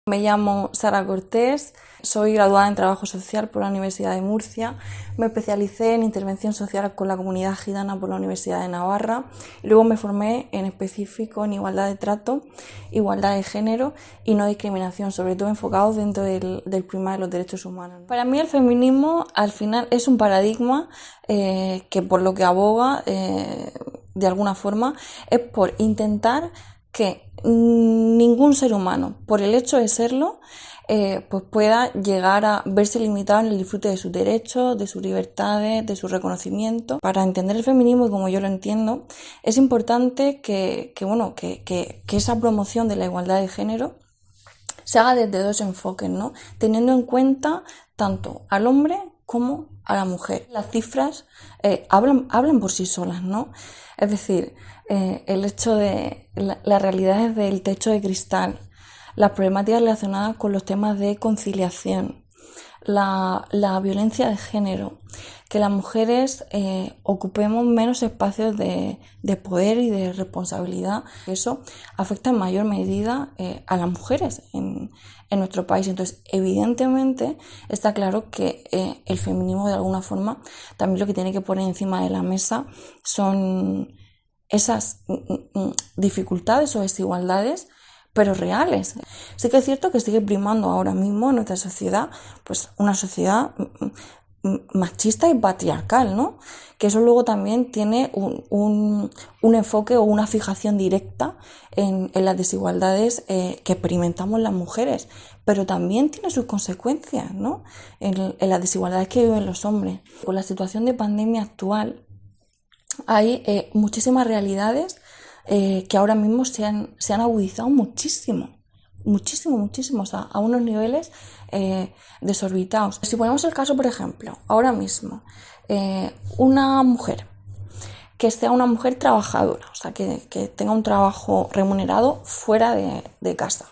Me llamo Sara Cortés, soy graduada en Trabajo Social por la Universidad de Murcia, me especialicé en Intervención Social con la comunidad gitana por la Universidad de Navarra y luego me formé en específico en Igualdad de Trato, Igualdad de Género y No Discriminación, sobre todo enfocados dentro del prisma de los derechos humanos. Para mí el feminismo al final es un paradigma que por lo que aboga de alguna forma es por intentar que ningún ser humano, por el hecho de serlo, pues pueda llegar a verse limitado en el disfrute de sus derechos, de sus libertades, de su reconocimiento. Para entender el feminismo, y como yo lo entiendo, es importante que esa promoción de la igualdad de género se haga desde dos enfoques, ¿no? Teniendo en cuenta tanto al hombre como a la mujer. Las cifras hablan por sí solas, ¿no? Es decir, el hecho de las realidades del techo de cristal, las problemáticas relacionadas con los temas de conciliación, la violencia de género, que las mujeres ocupemos menos espacios de poder y de responsabilidad. Eso afecta en mayor medida a las mujeres en nuestro país. Entonces, evidentemente, está claro que el feminismo de alguna forma también lo que tiene que poner encima de la mesa son esas dificultades o desigualdades, pero reales. Sí que es cierto que sigue primando ahora mismo en nuestra sociedad, pues una sociedad machista y patriarcal, ¿no? Que eso luego también tiene un enfoque o una fijación directa en las desigualdades que experimentamos las mujeres, pero también tiene sus consecuencias, ¿no? En las desigualdades que viven los hombres. Con la situación de pandemia actual hay muchísimas realidades que ahora mismo se han agudizado muchísimo, o sea, a unos niveles desorbitados. Si ponemos el caso, por ejemplo, ahora mismo, una mujer que sea una mujer trabajadora, o sea, que tenga un trabajo remunerado fuera de casa,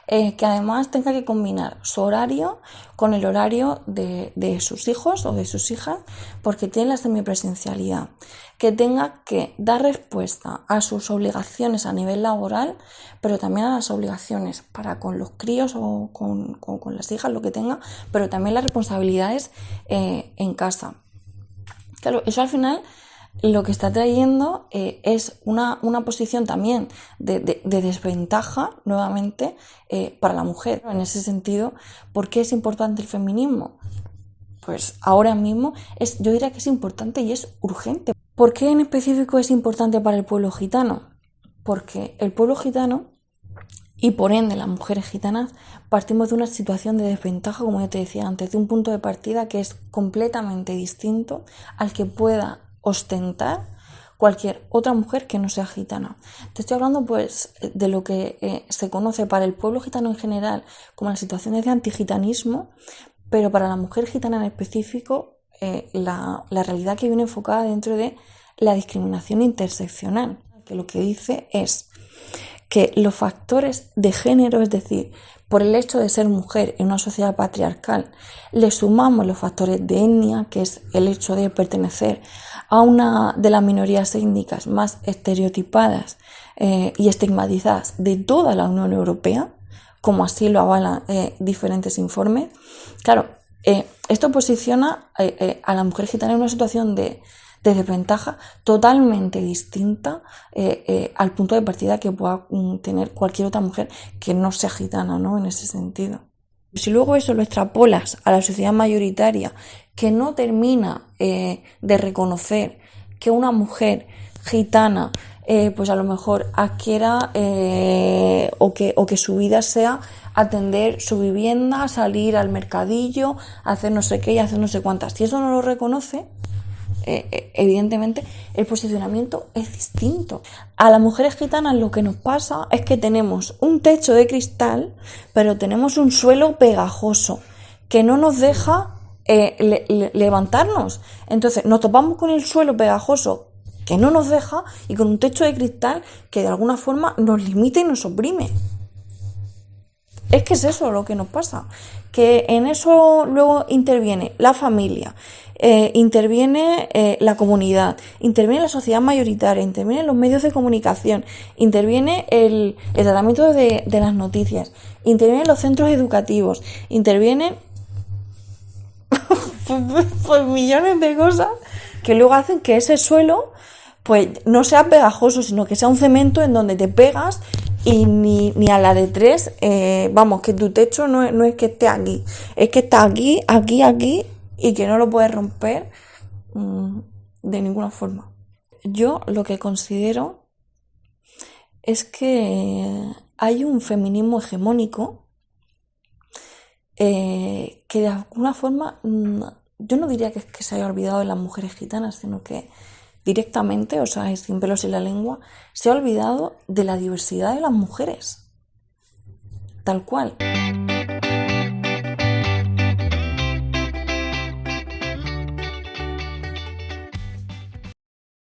que además tenga que combinar su horario con el horario de sus hijos o de sus hijas porque tiene la semipresencialidad, que tenga que dar respuesta a sus obligaciones a nivel laboral, pero también a las obligaciones para con los críos o con las hijas, lo que tenga, pero también las responsabilidades en casa. Claro, eso al final lo que está trayendo es una posición también de desventaja, nuevamente, para la mujer. En ese sentido, ¿por qué es importante el feminismo? Pues ahora mismo yo diría que es importante y es urgente. ¿Por qué en específico es importante para el pueblo gitano? Porque el pueblo gitano y por ende las mujeres gitanas partimos de una situación de desventaja, como yo te decía antes, de un punto de partida que es completamente distinto al que pueda ostentar cualquier otra mujer que no sea gitana. Te estoy hablando pues de lo que se conoce para el pueblo gitano en general como las situaciones de antigitanismo, pero para la mujer gitana en específico la realidad que viene enfocada dentro de la discriminación interseccional, que lo que dice es que los factores de género, es decir, por el hecho de ser mujer en una sociedad patriarcal, le sumamos los factores de etnia, que es el hecho de pertenecer a una de las minorías étnicas más estereotipadas y estigmatizadas de toda la Unión Europea, como así lo avalan diferentes informes. Claro, esto posiciona a la mujer gitana en una situación de desventaja totalmente distinta al punto de partida que pueda tener cualquier otra mujer que no sea gitana, ¿no? En ese sentido. Si luego eso lo extrapolas a la sociedad mayoritaria, que no termina de reconocer que una mujer gitana pues a lo mejor adquiera o que su vida sea atender su vivienda, salir al mercadillo, hacer no sé qué y hacer no sé cuántas. Si eso no lo reconoce, evidentemente el posicionamiento es distinto. A las mujeres gitanas lo que nos pasa es que tenemos un techo de cristal, pero tenemos un suelo pegajoso que no nos deja levantarnos. Entonces nos topamos con el suelo pegajoso que no nos deja y con un techo de cristal que de alguna forma nos limita y nos oprime. Es que es eso lo que nos pasa, que en eso luego interviene la familia, interviene la comunidad, interviene la sociedad mayoritaria, intervienen los medios de comunicación, interviene el tratamiento de las noticias, intervienen los centros educativos, intervienen pues millones de cosas que luego hacen que ese suelo pues no sea pegajoso, sino que sea un cemento en donde te pegas y ni a la de tres, vamos, que tu techo no es que esté aquí, es que está aquí, aquí, aquí, y que no lo puedes romper de ninguna forma. Yo lo que considero es que hay un feminismo hegemónico que de alguna forma, yo no diría que se haya olvidado de las mujeres gitanas, sino que directamente, o sea, sin pelos en la lengua, se ha olvidado de la diversidad de las mujeres, tal cual.